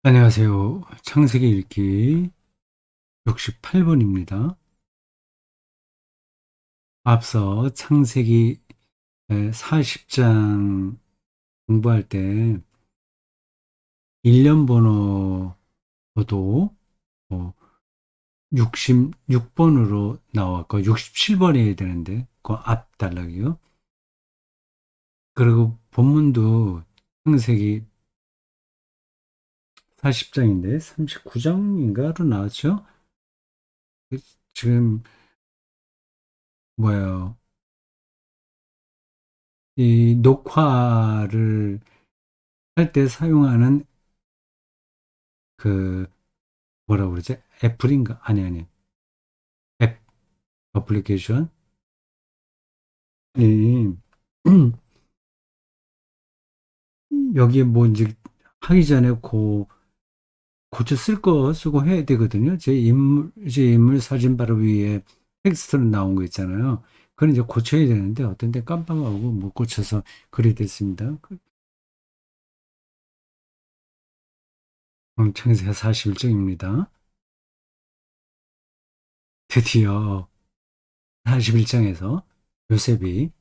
안녕하세요. 창세기 읽기 68번입니다. 앞서 창세기 40장 공부할 때 일련 번호도 66번으로 나왔고 67번이 해야 되는데 그 앞 단락이요. 그리고 본문도 창세기 40장인데 39장인가로 나왔죠. 지금 뭐예요? 이 녹화를 할 때 사용하는 그 뭐라 그러지? 애플인가? 아니. 앱 어플리케이션. 이 여기에 뭐 이제 하기 전에 고쳐 쓸 거 쓰고 해야 되거든요. 제 인물 사진 바로 위에 텍스트로 나온 거 있잖아요. 그건 이제 고쳐야 되는데 어떤 때 깜빡하고 못 고쳐서 그리 됐습니다. 창세기 41장입니다. 드디어 41장에서 요셉이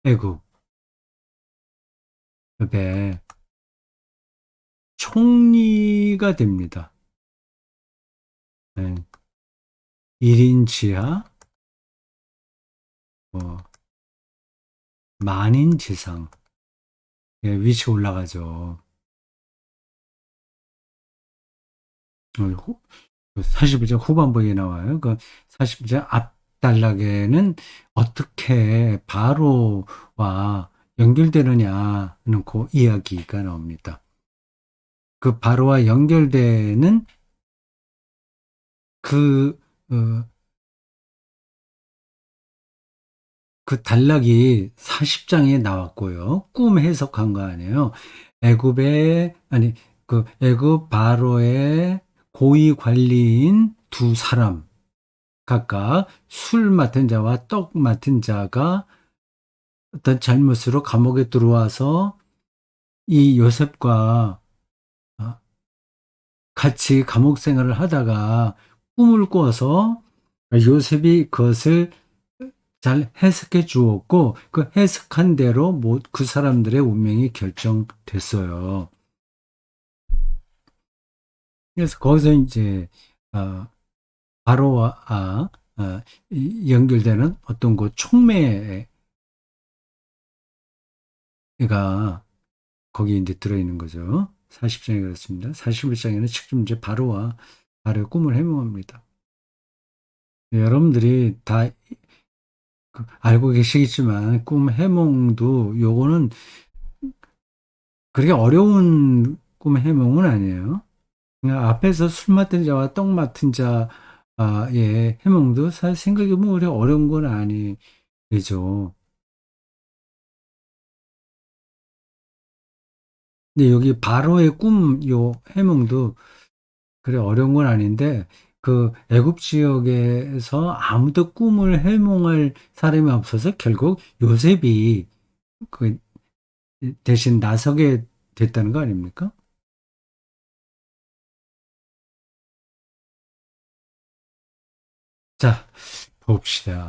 애굽 의 총리가 됩니다. 네. 1인 지하, 뭐 만인지상, 예, 위치 올라가죠. 41장 후반부에 나와요. 그 40장 앞 단락에는 어떻게 바로와 연결되느냐는 그 이야기가 나옵니다. 그 바로와 연결되는 그, 어, 그 단락이 40장에 나왔고요. 꿈 해석한 거 아니에요. 애굽 바로의 고위 관리인 두 사람, 각각 술 맡은 자와 떡 맡은 자가 어떤 잘못으로 감옥에 들어와서 이 요셉과 어, 같이 감옥 생활을 하다가 꿈을 꿔서 요셉이 그것을 잘 해석해 주었고 그 해석한 대로 그 사람들의 운명이 결정됐어요. 그래서 거기서 이제 어, 바로와 연결되는 어떤 그 촉매가 거기 이제 들어있는 거죠. 40장에 그렇습니다. 41장에는 지금 이제 바로와 바로의 꿈을 해몽합니다. 여러분들이 다 알고 계시겠지만 꿈 해몽도 요거는 그렇게 어려운 꿈 해몽은 아니에요. 그냥 앞에서 술 맡은 자와 떡 맡은 자의 해몽도 사실 생각해보면 그렇게 어려운 건 아니죠. 근데 여기 바로의 요 해몽도 그래 어려운 건 아닌데 그 애굽 지역에서 아무도 꿈을 해몽할 사람이 없어서 결국 요셉이 그 대신 나서게 됐다는 거 아닙니까? 자, 봅시다.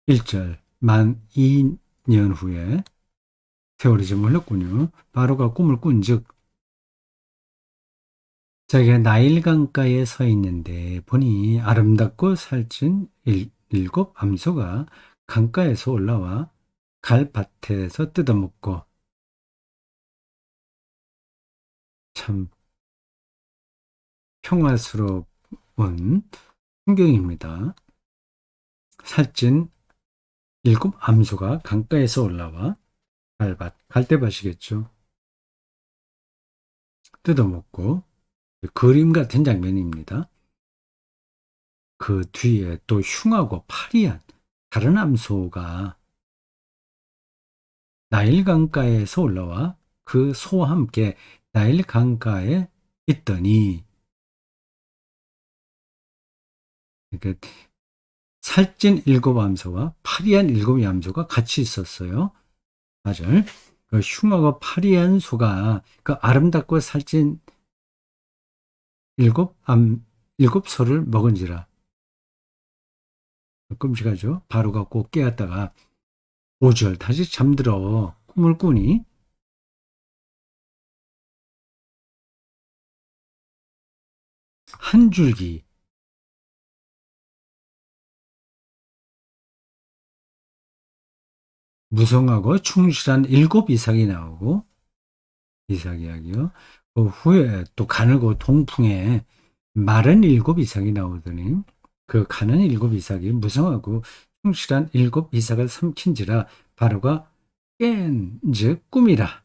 1절 만 2년 후에 세월이 좀 흘렀군요. 바로가 꿈을 꾼즉 자기가 나일 강가에 서 있는데 보니 아름답고 살찐 일곱 암소가 강가에서 올라와 갈밭에서 뜯어먹고 참 평화스러운 풍경입니다. 살찐 일곱 암소가 강가에서 올라와 갈대밭이겠죠. 뜯어먹고 그림 같은 장면입니다. 그 뒤에 또 흉하고 파리한 다른 암소가 나일 강가에서 올라와 그 소와 함께 나일 강가에 있더니 그러니까 살찐 일곱 암소와 파리한 일곱 암소가 같이 있었어요. 4절. 그 흉하고 파리한 소가 그 아름답고 살찐 일곱 소를 먹은지라. 끔찍하죠. 바로가 꼭 깨었다가 5절 다시 잠들어 꿈을 꾸니 한 줄기 무성하고 충실한 일곱 이삭이 나오고 이삭 이야기요. 그 후에 또 가늘고 동풍에 마른 일곱 이삭이 나오더니 그 가는 일곱 이삭이 무성하고 충실한 일곱 이삭을 삼킨지라 바로가 깬즉 꿈이라.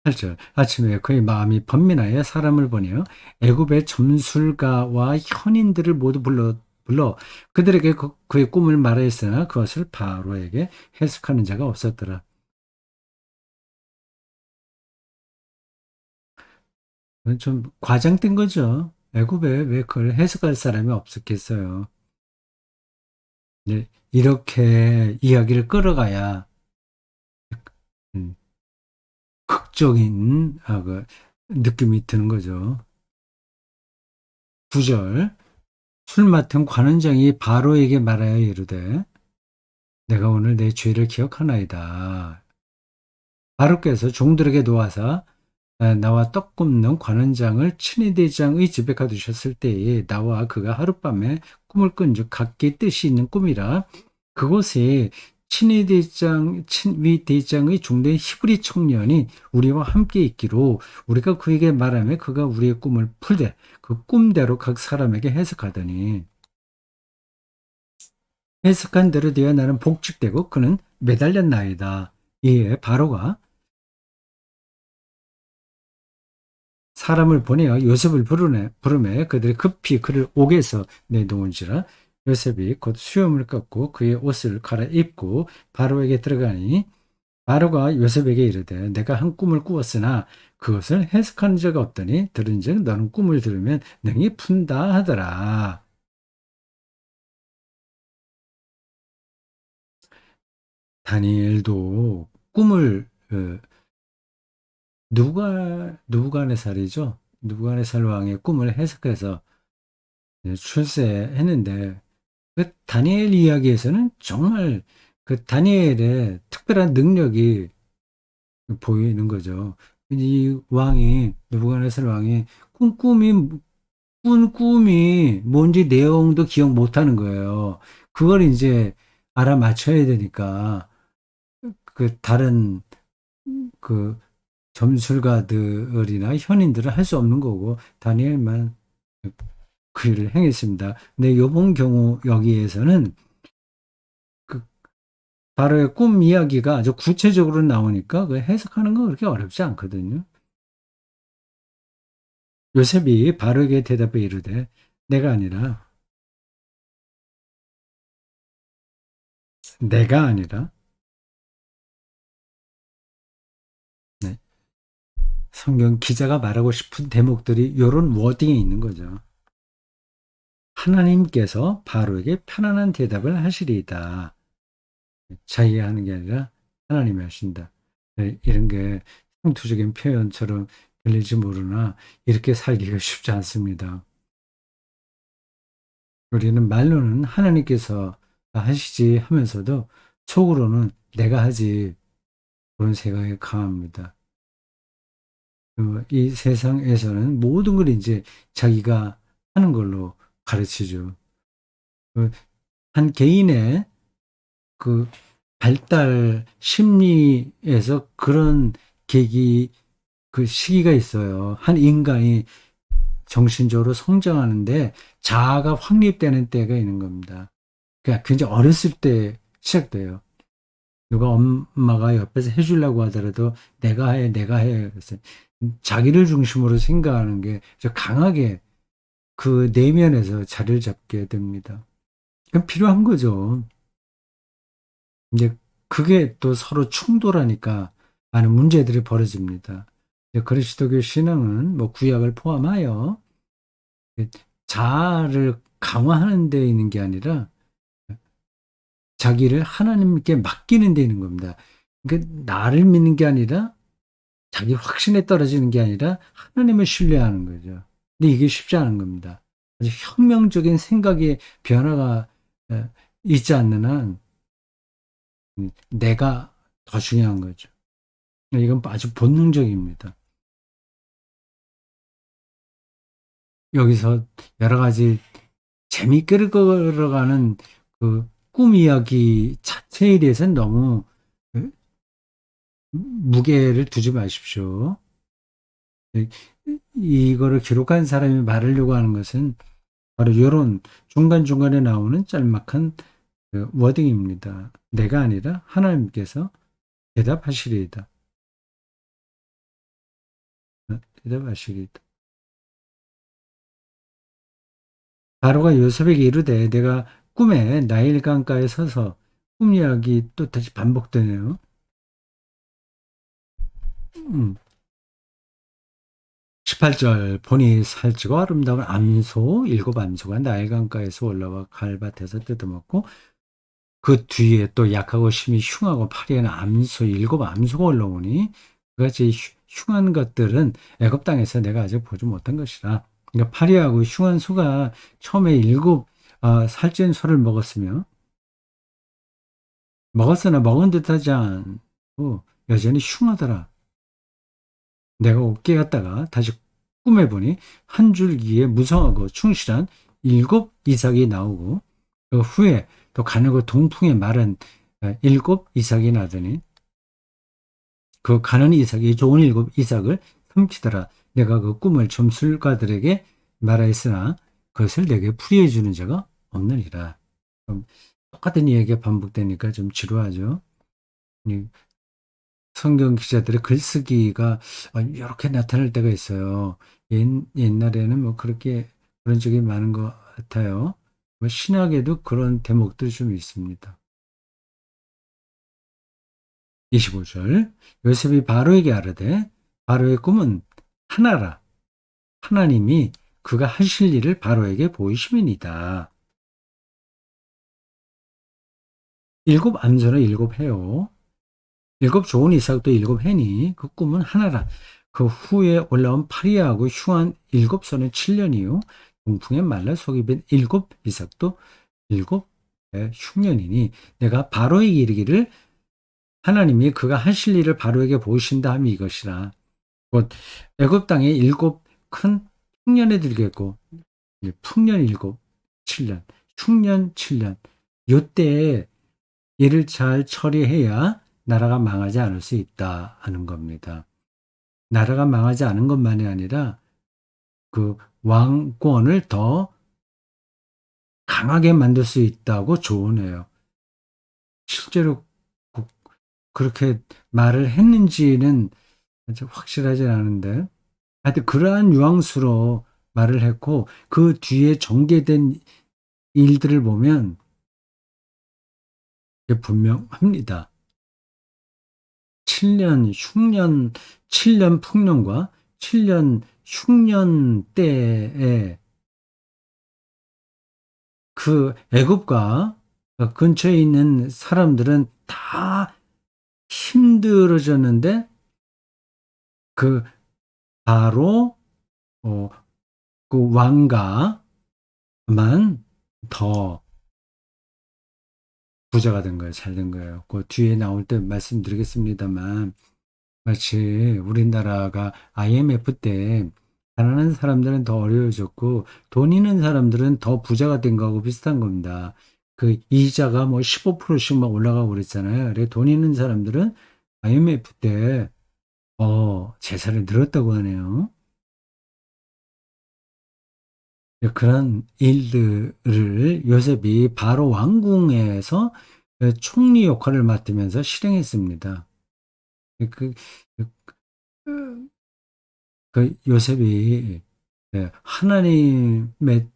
8절 아침에 그의 마음이 번민하여 사람을 보내어 애굽의 점술가와 현인들을 모두 불러 그들에게 그의 꿈을 말하였으나 그것을 바로에게 해석하는 자가 없었더라. 그건 좀 과장된 거죠. 애굽에 왜 그걸 해석할 사람이 없었겠어요. 네, 이렇게 이야기를 끌어가야 음, 극적인 그 느낌이 드는 거죠. 9절 술 맡은 관원장이 바로에게 말하여 이르되 내가 오늘 내 죄를 기억하나이다. 바로께서 종들에게 놓아서 나와 떡 굽는 관원장을 친위대장의 집에 가두셨을 때에 나와 그가 하룻밤에 꿈을 꾼즉 각기 뜻이 있는 꿈이라 그곳에 친위대장의 중대 히브리 청년이 우리와 함께 있기로 우리가 그에게 말하며 그가 우리의 꿈을 풀되 그 꿈대로 각 사람에게 해석하더니 해석한 대로 되어 나는 복직되고 그는 매달렸나이다. 이에 바로가 사람을 보내어 요셉을 부르매 그들이 급히 그를 옥에서 내놓은지라 요셉이 곧 수염을 깎고 그의 옷을 갈아입고 바로에게 들어가니 바로가 요셉에게 이르되 내가 한 꿈을 꾸었으나 그것을 해석하는 자가 없더니 들은즉 너는 꿈을 들으면 능히 푼다 하더라. 다니엘도 꿈을 누부갓네살이죠. 누부갓네살 왕의 꿈을 해석해서 출세했는데 그 다니엘 이야기에서는 정말 그 다니엘의 특별한 능력이 보이는 거죠. 이 왕이 느부갓네살 왕이 꾼 꿈이 뭔지 내용도 기억 못 하는 거예요. 그걸 이제 알아맞혀야 되니까 그 다른 그 점술가들이나 현인들은 할 수 없는 거고 다니엘만 그 일을 행했습니다. 근데 요번 경우 여기에서는 그 바로의 꿈 이야기가 아주 구체적으로 나오니까 그 해석하는 건 그렇게 어렵지 않거든요. 요셉이 바로에게 대답해 이르되 내가 아니라 네, 성경 기자가 말하고 싶은 대목들이 이런 워딩에 있는 거죠. 하나님께서 바로에게 편안한 대답을 하시리이다. 자기가 하는 게 아니라 하나님이 하신다. 네, 이런 게 상투적인 표현처럼 들릴지 모르나 이렇게 살기가 쉽지 않습니다. 우리는 말로는 하나님께서 하시지 하면서도 속으로는 내가 하지 그런 생각이 강합니다. 이 세상에서는 모든 걸 이제 자기가 하는 걸로 가르치죠. 그 한 개인의 그 발달 심리에서 그런 계기, 그 시기가 있어요. 한 인간이 정신적으로 성장하는데 자아가 확립되는 때가 있는 겁니다. 그러니까 굉장히 어렸을 때 시작돼요. 누가 엄마가 옆에서 해주려고 하더라도 내가 해. 그래서 자기를 중심으로 생각하는 게 강하게 그 내면에서 자리를 잡게 됩니다. 그건 필요한 거죠. 이제 그게 또 서로 충돌하니까 많은 문제들이 벌어집니다. 그리스도교 신앙은 뭐 구약을 포함하여 자아를 강화하는 데 있는 게 아니라 자기를 하나님께 맡기는 데 있는 겁니다. 그러니까 나를 믿는 게 아니라 자기 확신에 떨어지는 게 아니라 하나님을 신뢰하는 거죠. 근데 이게 쉽지 않은 겁니다. 아주 혁명적인 생각의 변화가 있지 않는 한 내가 더 중요한 거죠. 이건 아주 본능적입니다. 여기서 여러 가지 재미있게 끌어가는 그 꿈 이야기 자체에 대해서는 너무 무게를 두지 마십시오. 이거를 기록한 사람이 말하려고 하는 것은 바로 이런 중간중간에 나오는 짤막한 그 워딩입니다. 내가 아니라 하나님께서 대답하시리이다. 대답하시리이다. 바로가 요셉에게 이르되 내가 꿈에 나일 강가에 서서 꿈 이야기 또 다시 반복되네요. 18절 보니 살찌고 아름다운 암소 일곱 암소가 나일 강가에서 올라와 갈밭에서 뜯어먹고 그 뒤에 또 약하고 심히 흉하고 파리한 암소 일곱 암소가 올라오니 그같이 흉한 것들은 애굽 땅에서 내가 아직 보지 못한 것이라. 그러니까 파리하고 흉한 소가 처음에 일곱 살찐 소를 먹었으나 먹은 듯하지 않고 여전히 흉하더라. 내가 깨었다가 다시 꿈에 보니 한 줄기에 무성하고 충실한 일곱 이삭이 나오고 그 후에 또 가늘고 동풍에 마른 일곱 이삭이 나더니 그 가는 이삭이 좋은 일곱 이삭을 삼키더라. 내가 그 꿈을 점술가들에게 말하였으나 그것을 내게 풀이해 주는 자가 없느니라. 똑같은 이야기가 반복되니까 좀 지루하죠. 성경 기자들의 글쓰기가 이렇게 나타날 때가 있어요. 옛날에는 뭐 그렇게 그런 적이 많은 것 같아요. 뭐 신약에도 그런 대목들이 좀 있습니다. 25절 요셉이 바로에게 아뢰되 바로의 꿈은 하나라. 하나님이 그가 하실 일을 바로에게 보이심이니이다. 일곱 암소는 일곱 해요. 일곱 좋은 이삭도 일곱 해니 그 꿈은 하나라. 그 후에 올라온 파리하고 흉한 일곱 소는 7년이요. 동풍에 말라 속이 빈 일곱 이삭도 일곱 흉년이니 내가 바로에게 이르기를 하나님이 그가 하실 일을 바로에게 보이신다 함이 이것이라. 곧 애굽 땅에 일곱 큰 흉년에 들겠고 풍년 일곱 7년 흉년 7년 요때에 이를 잘 처리해야 나라가 망하지 않을 수 있다 하는 겁니다. 나라가 망하지 않은 것만이 아니라 그 왕권을 더 강하게 만들 수 있다고 조언해요. 실제로 그렇게 말을 했는지는 아직 확실하지 않은데 하여튼 그러한 뉘앙스로 말을 했고 그 뒤에 전개된 일들을 보면 분명합니다. 7년 흉년, 7년 풍년과 7년 흉년 때에 그 애굽과 근처에 있는 사람들은 다 힘들어졌는데 그 바로 그 왕가만 더 부자가 된 거예요. 잘 된 거예요. 그 뒤에 나올 때 말씀드리겠습니다만 마치 우리나라가 IMF 때 가난한 사람들은 더 어려워졌고 돈 있는 사람들은 더 부자가 된 거하고 비슷한 겁니다. 그 이자가 뭐 15%씩 막 올라가고 그랬잖아요. 그래 돈 있는 사람들은 IMF 때 재산이 늘었다고 하네요. 그런 일들을 요셉이 바로 왕궁에서 총리 역할을 맡으면서 실행했습니다. 그, 그, 그 요셉이 하나님의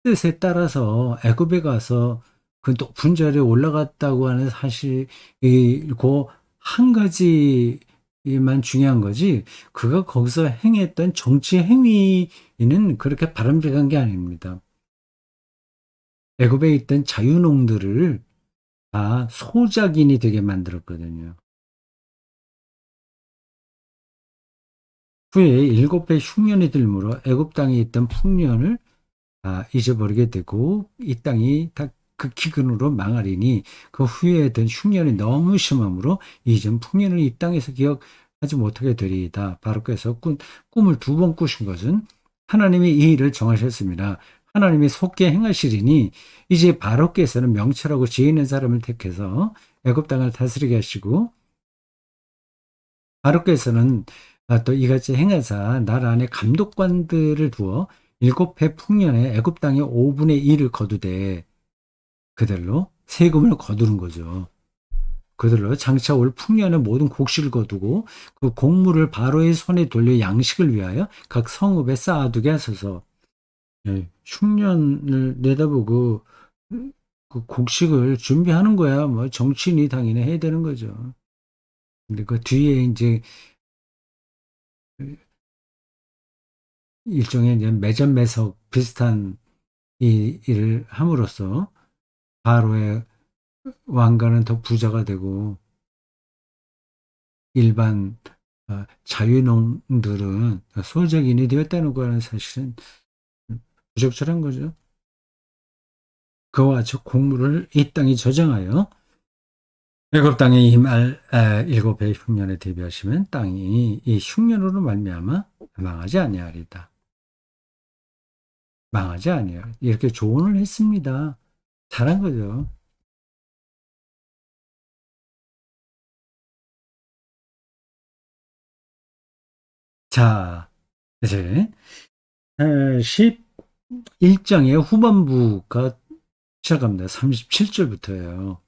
뜻에 따라서 애굽에 가서 그 높은 자리에 올라갔다고 하는 사실이고 한 가지만 중요한 거지 그가 거기서 행했던 정치 행위는 그렇게 바람직한 게 아닙니다. 애굽에 있던 자유농들을 다 소작인이 되게 만들었거든요. 후에 7배 흉년이 들므로 애굽 땅에 있던 풍년을 잊어버리게 되고 이 땅이 다 극희근으로 망하리니 그 후에 든 흉년이 너무 심함으로 이전 풍년을 이 땅에서 기억하지 못하게 되리이다. 바로께서 꿈을 2번 꾸신 것은 하나님이 이 일을 정하셨습니다. 하나님이 속게 행하시리니 이제 바로께서는 명철하고 지혜 있는 사람을 택해서 애굽 땅을 다스리게 하시고 바로께서는 또 이같이 행하사 나라 안에 감독관들을 두어 7해 풍년에 애굽 땅의 5분의 1을 거두되 그들로 세금을 거두는 거죠. 그들로 장차 올 풍년의 모든 곡식을 거두고 그 곡물을 바로의 손에 돌려 양식을 위하여 각 성읍에 쌓아두게 하소서. 예, 흉년을 내다보고 그 곡식을 준비하는 거야. 뭐 정치인이 당연히 해야 되는 거죠. 근데 그 뒤에 이제 일종의 이제 매점매석 비슷한 이 일을 함으로써 바로의 왕가는 더 부자가 되고 일반 자유농들은 소작인이 되었다는 거는 사실은 부적절한 거죠. 그와 같이 곡물을 이 땅이 저장하여 애굽 땅에 임할 7해 흉년에 대비하시면 땅이 이 흉년으로 말미암아 망하지 아니하리다. 망하지 아니하리. 이렇게 조언을 했습니다. 잘한 거죠. 자, 이제 11장의 후반부가 시작합니다. 37절부터예요.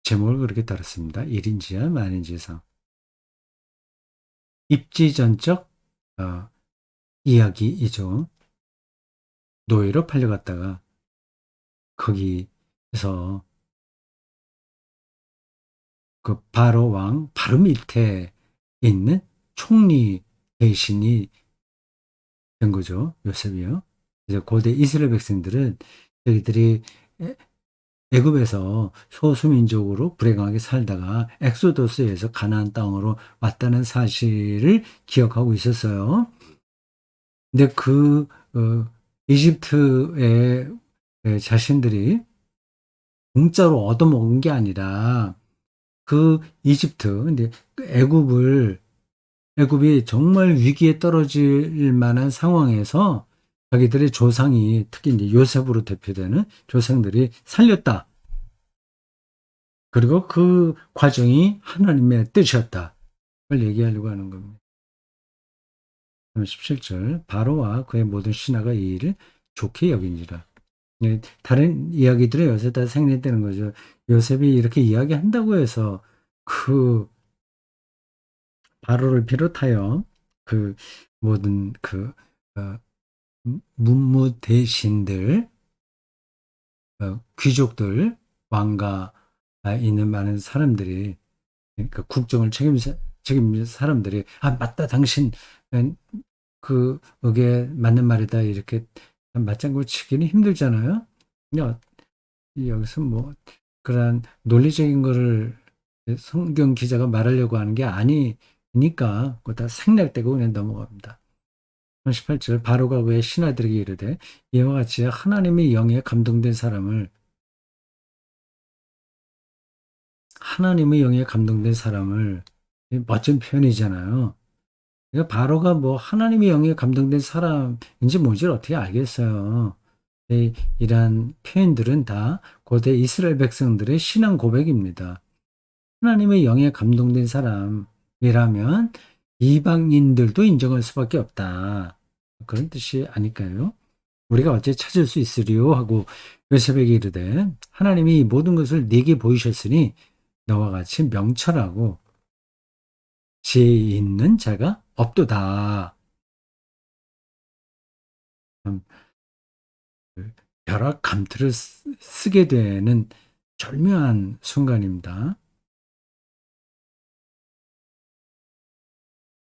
제목을 그렇게 달았습니다. 1인지하 만인지상. 입지전적 어, 이야기이죠. 노예로 팔려갔다가 거기서 그 바로 왕 바로 밑에 있는 총리 대신이 된 거죠. 요셉이요. 이제 고대 이스라엘 백성들은 저희들이 애굽에서 소수민족으로 불행하게 살다가 엑소더스에서 가나안 땅으로 왔다는 사실을 기억하고 있었어요. 근데 이집트의 자신들이 공짜로 얻어먹은 게 아니라 그 이집트, 근데 애굽이 정말 위기에 떨어질 만한 상황에서 자기들의 조상이 특히 이제 요셉으로 대표되는 조상들이 살렸다. 그리고 그 과정이 하나님의 뜻이었다. 그걸 얘기하려고 하는 겁니다. 17절 바로와 그의 모든 신하가 이 일을 좋게 여긴지라. 예, 다른 이야기들은 요새 다 생략되는 거죠. 요셉이 이렇게 이야기한다고 해서 그 바로를 비롯하여 그 모든 어, 문무 대신들, 귀족들, 왕가 있는 많은 사람들이 그러니까 국정을 책임질 사람들이 맞다 당신 그게 맞는 말이다 이렇게 맞장구 치기는 힘들잖아요. 근데 여기서 뭐 그런 논리적인 거를 성경 기자가 말하려고 하는 게 아니니까 그거 다 생략되고 그냥 넘어갑니다. 18절 바로가 그의 신하들에게 이르되 이와 같이 하나님의 영에 감동된 사람을 하나님의 영에 감동된 사람을 멋진 표현이잖아요. 그러니까 바로가 뭐 하나님의 영에 감동된 사람인지 뭔지를 어떻게 알겠어요. 이러한 표현들은 다 고대 이스라엘 백성들의 신앙 고백입니다. 하나님의 영에 감동된 사람이라면 이방인들도 인정할 수밖에 없다. 그런 뜻이 아닐까요? 우리가 어째 찾을 수 있으리요 하고 요셉에게 이르되 하나님이 이 모든 것을 네게 보이셨으니 너와 같이 명철하고 지혜 있는 자가 없도다. 참, 벼락 감투를 쓰게 되는 절묘한 순간입니다.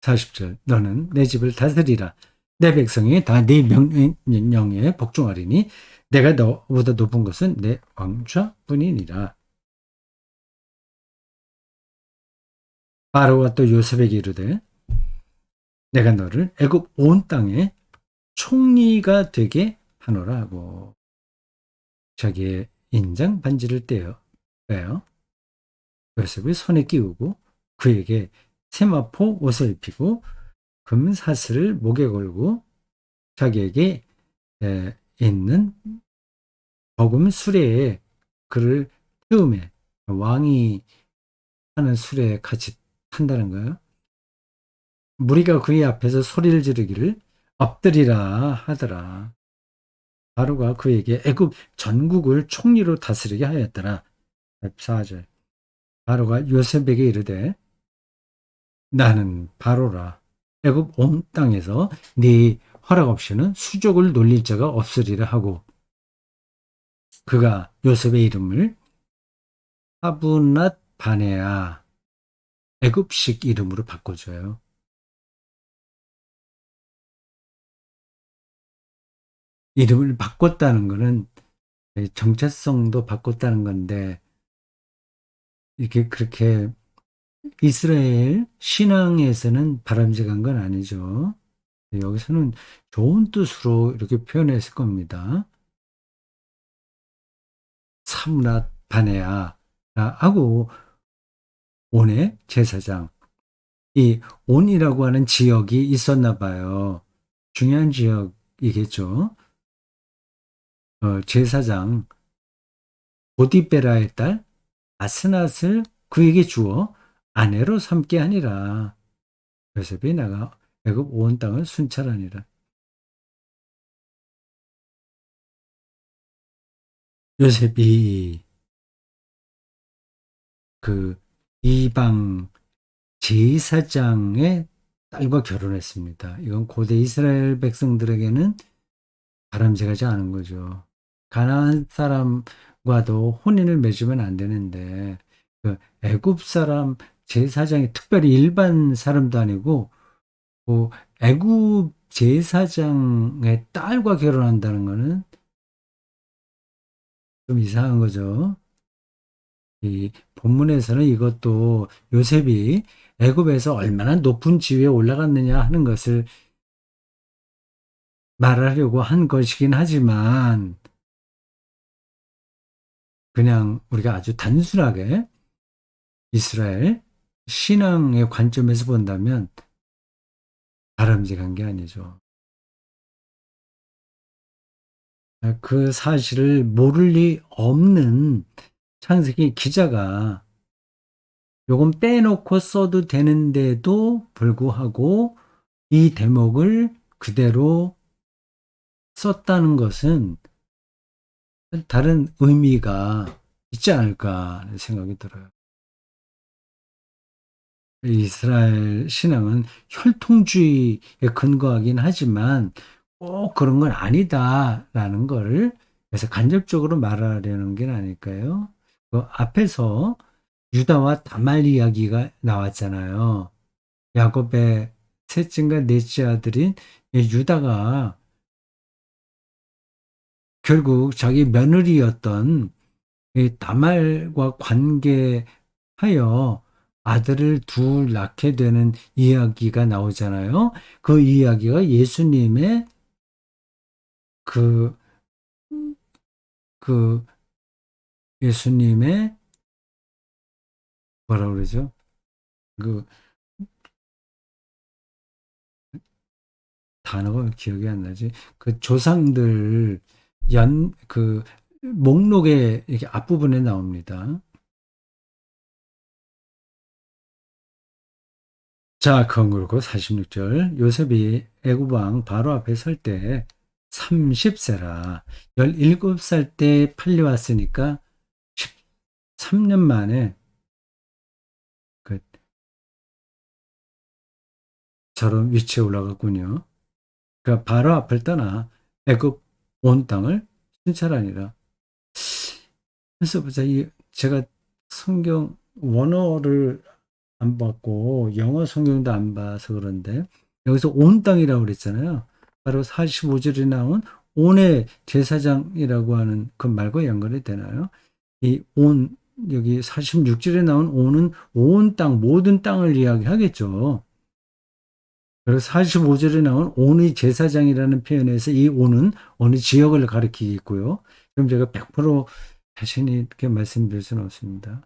40절 너는 내 집을 다스리라. 내 백성이 다 네 명령에 복종하리니 내가 너보다 높은 것은 내 왕좌뿐이니라. 바로가 또 요셉에게 이르되 내가 너를 애굽 온 땅에 총리가 되게 하노라 하고 자기의 인장 반지를 빼어 요셉을 손에 끼우고 그에게 세마포 옷을 입히고 금 사슬을 목에 걸고 자기에게 있는 버금 수레에 그를 태우매 왕이 하는 수레에 같이 탄다는 거예요. 무리가 그의 앞에서 소리를 지르기를 엎드리라 하더라. 바로가 그에게 애굽 전국을 총리로 다스리게 하였더라. 4절. 바로가 요셉에게 이르되 나는 바로라. 애굽 온 땅에서 네 허락 없이는 수족을 놀릴 자가 없으리라 하고 그가 요셉의 이름을 하브낫 바네아 애굽식 이름으로 바꿔줘요. 이름을 바꿨다는 것은 정체성도 바꿨다는 건데 이게 그렇게 이스라엘 신앙에서는 바람직한 건 아니죠. 여기서는 좋은 뜻으로 이렇게 표현했을 겁니다. 삼랏 바네아 하고 온의 제사장. 이 온이라고 하는 지역이 있었나 봐요. 중요한 지역이겠죠. 제사장 보디베라의 딸 아스낫을 그에게 주어 아내로 삼게 하니라. 요셉이 나가 애굽 온 땅을 순찰하니라. 요셉이 그 이방 제사장의 딸과 결혼했습니다. 이건 고대 이스라엘 백성들에게는 바람직하지 않은 거죠. 가나안 사람과도 혼인을 맺으면 안 되는데 그 애굽 사람 제사장이 특별히 일반 사람도 아니고 그 애굽 제사장의 딸과 결혼한다는 거는 좀 이상한 거죠. 이 본문에서는 이것도 요셉이 애굽에서 얼마나 높은 지위에 올라갔느냐 하는 것을 말하려고 한 것이긴 하지만 그냥 우리가 아주 단순하게 이스라엘 신앙의 관점에서 본다면 바람직한 게 아니죠. 그 사실을 모를 리 없는 창세기 기자가 요건 빼놓고 써도 되는데도 불구하고 이 대목을 그대로 썼다는 것은 다른 의미가 있지 않을까 하는 생각이 들어요. 이스라엘 신앙은 혈통주의에 근거하긴 하지만 꼭 그런 건 아니다라는 걸 그래서 간접적으로 말하려는 게 아닐까요? 그 앞에서 유다와 다말 이야기가 나왔잖아요. 야곱의 셋째인가 넷째 아들인 유다가 결국 자기 며느리였던 이 다말과 관계하여 아들을 둘 낳게 되는 이야기가 나오잖아요. 그 이야기가 예수님의 그, 그 예수님의 뭐라 그러죠? 그 단어가 기억이 안 나지? 그 조상들 그 목록의 이렇게 앞부분에 나옵니다. 자, 그러고 46절 요셉이 애굽 왕 바로 앞에 설 때 30세라 17살 때 팔려왔으니까 13년 만에 그 저런 위치에 올라갔군요. 그러니까 바로 앞을 떠나 애굽 온 땅을 순찰하니라. 그래서 보자 제가 성경 원어를 안 봤고 영어 성경도 안 봐서 그런데 여기서 온 땅이라고 그랬잖아요. 바로 45절에 나온 온의 제사장이라고 하는 그 말과 연관이 되나요? 이 온, 여기 46절에 나온 온은 온 땅, 모든 땅을 이야기하겠죠. 그래서 45절에 나온 온의 제사장이라는 표현에서 이 온은 어느 지역을 가리키겠고요. 그럼 제가 100% 자신 있게 말씀드릴 수는 없습니다.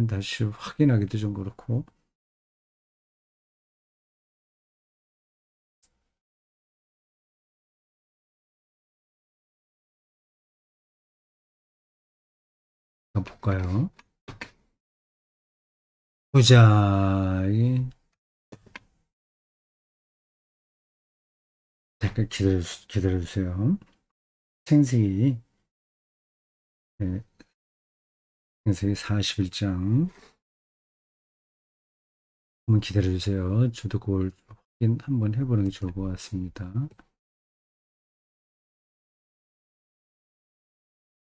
다시 확인하기도 좀 그렇고. 볼까요? 보자. 잠깐 기다려주세요. 생세기, 네, 생세기 41장. 한번 기다려주세요. 저도 그걸 확인 한번 해보는 게 좋을 것 같습니다.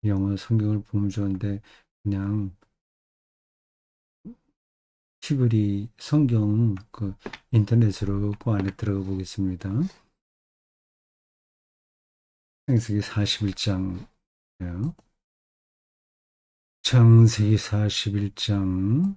영어 성경을 보면 좋은데, 그냥 시브리 성경 그 인터넷으로 그 안에 들어가 보겠습니다. 창세기 41장이에요. 창세기 41장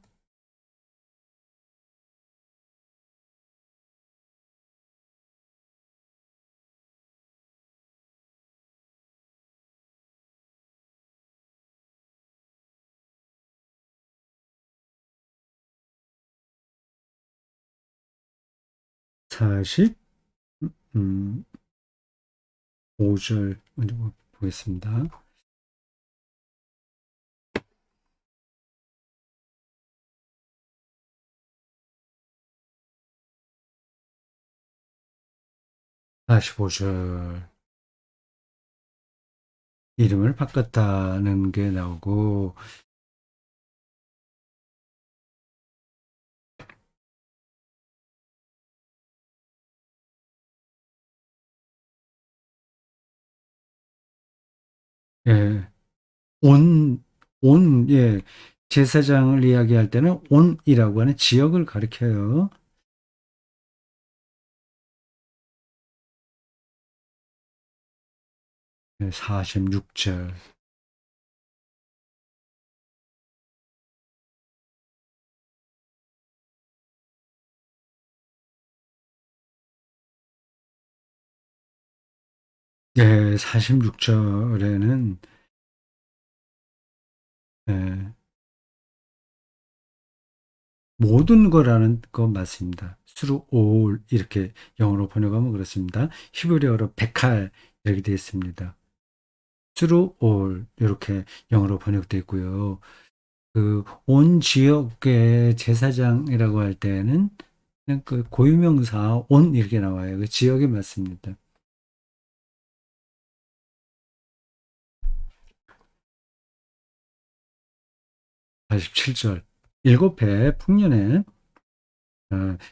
40 5절 먼저 보겠습니다. 45절 이름을 바꿨다는 게 나오고, 예, 예, 제사장을 이야기할 때는 온이라고 하는 지역을 가리켜요. 46절. 예, 46절에는, 예, 모든 거라는 거 맞습니다. through all, 이렇게 영어로 번역하면 그렇습니다. 히브리어로 베칼, 이렇게 되어 있습니다. through all, 이렇게 영어로 번역되어 있고요. 그, 온 지역의 제사장이라고 할 때는 그냥 그 고유명사 온 이렇게 나와요. 그 지역에 맞습니다. 47절. 일곱 해 풍년에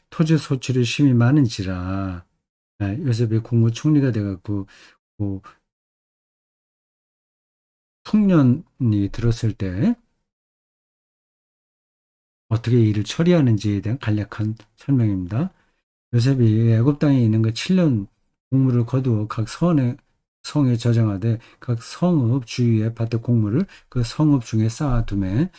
토지 소출이 심히 많은지라 요셉이 국무총리가 돼갖고 그 풍년이 들었을 때 어떻게 일을 처리하는지에 대한 간략한 설명입니다. 요셉이 애굽 땅에 있는 그 7년 곡물을 거두어 각 성에 저장하되 각 성읍 주위에 밭에 곡물을 그 성읍 중에 쌓아두매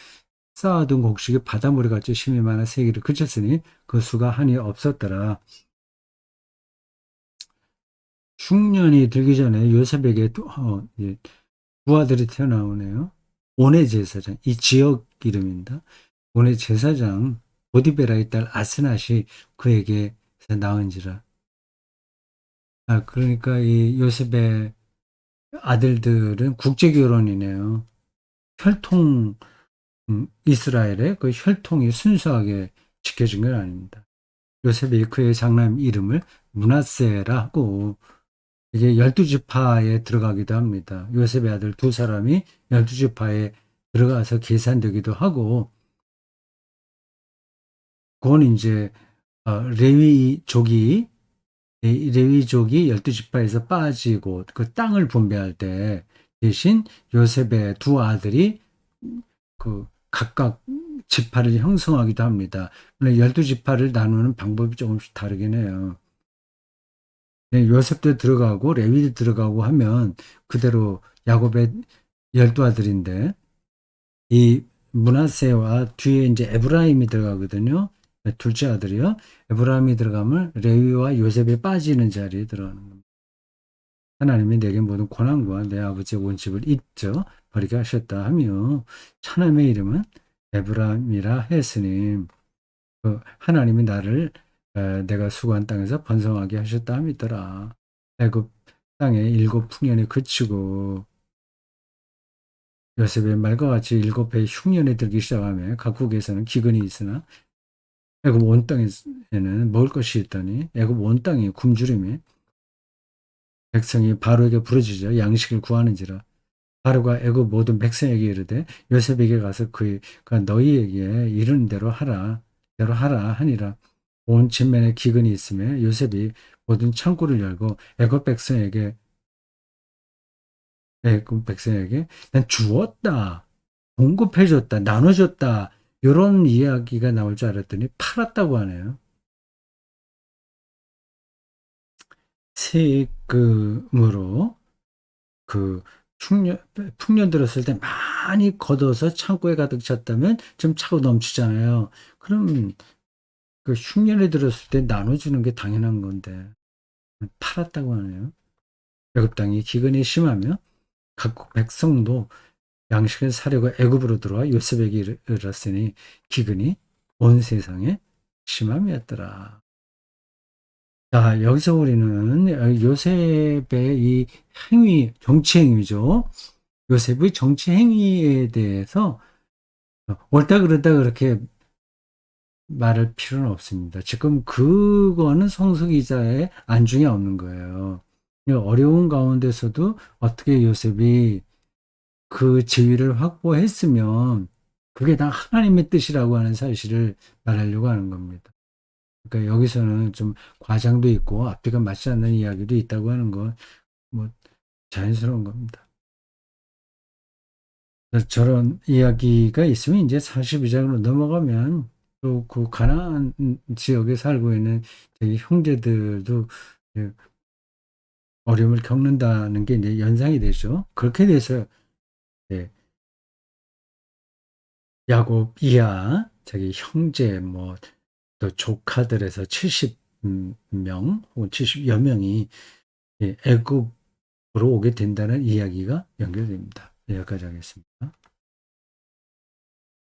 쌓아둔 곡식이 바닷물에 같이 심이 많아 세기를 그쳤으니 그 수가 한이 없었더라. 흉년이 들기 전에 요셉에게 두 아들이 태어나오네요. 온의 제사장, 이 지역 이름입니다. 온의 제사장 보디베라의 딸 아스낫이 그에게 낳은지라. 그러니까 이 요셉의 아들들은 국제 결혼이네요. 혈통, 이스라엘의 그 혈통이 순수하게 지켜진 건 아닙니다. 요셉이 그의 장남 이름을 므낫세라 하고 이게 12지파에 들어가기도 합니다. 요셉의 아들 두 사람이 12지파에 들어가서 계산되기도 하고, 그건 이제 레위족이 12지파에서 빠지고 그 땅을 분배할 때 대신 요셉의 두 아들이 그 각각 지파를 형성하기도 합니다. 12지파를 나누는 방법이 조금씩 다르긴 해요. 네, 요셉도 들어가고 레위도 들어가고 하면 그대로 야곱의 12아들인데 이 므낫세와 뒤에 이제 에브라임이 들어가거든요. 네, 둘째 아들이요. 에브라임이 들어가면 레위와 요셉이 빠지는 자리에 들어가는 겁니다. 하나님이 내게 모든 고난과 내 아버지의 원칙을 잊어 버리게 하셨다 하며 하나님의 이름은 에브라임이라 했으니 그 하나님이 나를 내가 수고한 땅에서 번성하게 하셨다 함이더라. 애굽 땅에 일곱 풍년이 그치고 요셉의 말과 같이 일곱 해의 흉년이 들기 시작하며 각국에서는 기근이 있으나 애굽 온 땅에는 먹을 것이 있더니 애굽 온 땅이 굶주림에 백성이 바로에게 부르짖어 양식을 구하는지라 바로가 애굽 모든 백성에게 이르되 요셉에게 가서 그가 너희에게 이르는 대로 하라 하니라. 온 진면에 기근이 있음에 요셉이 모든 창고를 열고 애굽 백성에게 난 주었다, 공급해줬다, 나눠줬다 이런 이야기가 나올 줄 알았더니 팔았다고 하네요. 세금으로 그 풍년 들었을 때 많이 걷어서 창고에 가득 찼다면 좀 차고 넘치잖아요. 그럼 그 흉년에 들었을 때 나눠주는 게 당연한 건데 팔았다고 하네요. 애굽 땅이 기근이 심하며 각국 백성도 양식을 사려고 애굽으로 들어와 요셉에게 이르렀으니 기근이 온 세상에 심함이었더라. 자, 여기서 우리는 요셉의 이 행위, 정치 행위죠. 요셉의 정치 행위에 대해서 옳다 그르다 그렇게 말할 필요는 없습니다. 지금 그거는 성수 기자의 안중에 없는 거예요. 어려운 가운데서도 어떻게 요셉이 그 지위를 확보했으면 그게 다 하나님의 뜻이라고 하는 사실을 말하려고 하는 겁니다. 그러니까 여기서는 좀 과장도 있고 앞뒤가 맞지 않는 이야기도 있다고 하는 건 뭐 자연스러운 겁니다. 저런 이야기가 있으면 이제 42장으로 넘어가면 또 그 가나안 지역에 살고 있는 저희 형제들도 어려움을 겪는다는 게 이제 연상이 되죠. 그렇게 돼서 예, 야곱 이하 자기 형제 뭐 또 조카들에서 70명 혹은 70여 명이 애굽으로 오게 된다는 이야기가 연결됩니다. 네, 여기까지 하겠습니다.